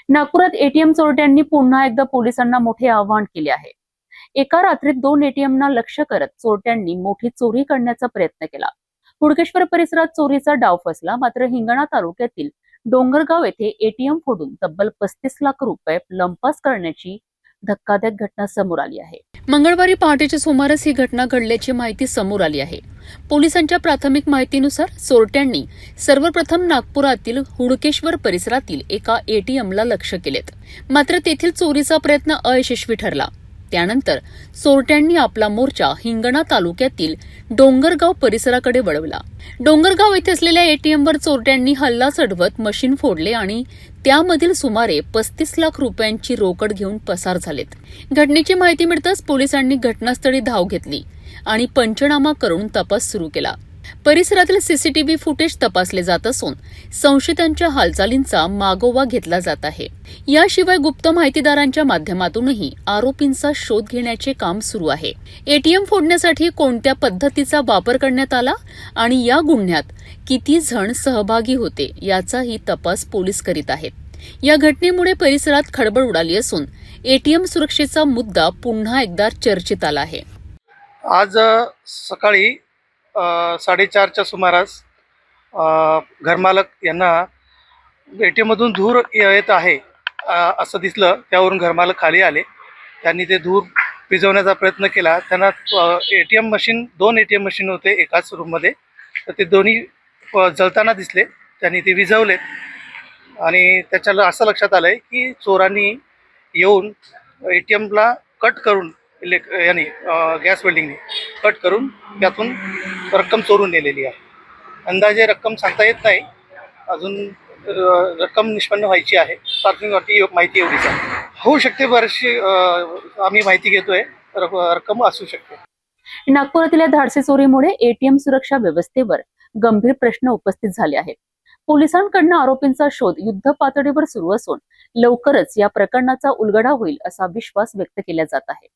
नागपुरात एटीएम चोरट्यांनी पुन्हा एकदा पोलिसांना मोठे आव्हान केले आहे। एका रात्रीत 2 एटीएमना लक्ष्य करत चोरट्यांनी मोठी चोरी करण्याचा प्रयत्न केला। हुडकेश्वर परिसरात चोरीचा डाव फसला, मात्र हिंगणा तालुक्यातील डोंगरगाव येथे एटीएम फोडून तब्बल 35 लाख रुपये लंपास करण्याची धक्कादायक घटना समोर आली आहे। मंगळवारी पहाटेच्या सुमारास ही घटना घडल्याची माहिती समोर आली आहे। पोलिसांच्या प्राथमिक माहितीनुसार चोरट्यांनी सर्वप्रथम नागपुरातील हुडकेश्वर परिसरातील एका एटीएमला लक्ष्य केलेत, मात्र तेथील चोरीचा प्रयत्न अयशस्वी ठरला। त्यानंतर चोरट्यांनी आपला मोर्चा हिंगणा तालुक्यातील डोंगरगाव परिसराकडे वळवला। डोंगरगाव येथे असलेल्या एटीएमवर चोरट्यांनी हल्ला चढवत मशीन फोडले आणि त्यामधील सुमारे 35 लाख रुपयांची रोकड घेऊन पसार झालेत। घटनेची माहिती मिळताच पोलिसांनी घटनास्थळी धाव घेतली आणि पंचनामा करून तपास सुरू केला। परिसरातील सीसीटीव्ही फुटेज तपासले जात असून संशयितांच्या हालचालींचा मागोवा घेतला जात आहे। याशिवाय गुप्त माहितीदारांच्या माध्यमातूनही आरोपींचा शोध घेण्याचे काम सुरू आहे। एटीएम फोडण्यासाठी कोणत्या पद्धतीचा वापर करण्यात आला आणि या गुन्ह्यात किती जण सहभागी होते याचाही तपास पोलीस करीत आहेत। या घटनेमुळे परिसरात खळबळ उडाली असून एटीएम सुरक्षेचा मुद्दा पुन्हा एकदा चर्चेत आला आहे। आज सकाळी 4:30च्या सुमारास घरमालक यांना एटीएममधून धूर येत आहे असं दिसलं। त्यावरून घरमालक खाली आले। त्यांनी ते धूर विझवण्याचा प्रयत्न केला। त्यांना एटीएम मशीन 2 एटीएम मशीन होते एकाच रूममध्ये, तर ते दोन्ही जळताना दिसले। त्यांनी ते विझवले आणि त्याच्याला असं लक्षात आलंय की चोरांनी येऊन एटीएमला कट करून गॅस वेल्डिंगने कट करून त्यातून रक्कम चोरून नेलेली आहे। अंदाजे रक्कम सांगता येत नाही, अजून रक्कम निष्पन्न व्हायची आहे। प्राथमिक माहिती एवढीच आहे। होऊ शकते बरीचशी आम्ही माहिती घेतोय, रक्कम असू शकते। नागपुरातील या धाडसी चोरीमुळे एटीएम सुरक्षा व्यवस्थेवर गंभीर प्रश्न उपस्थित झाले आहेत। पोलिसांकडून आरोपींचा शोध युद्ध पातळीवर सुरू असून लवकरच या प्रकरणाचा उलगडा होईल असा विश्वास व्यक्त केला जात आहे।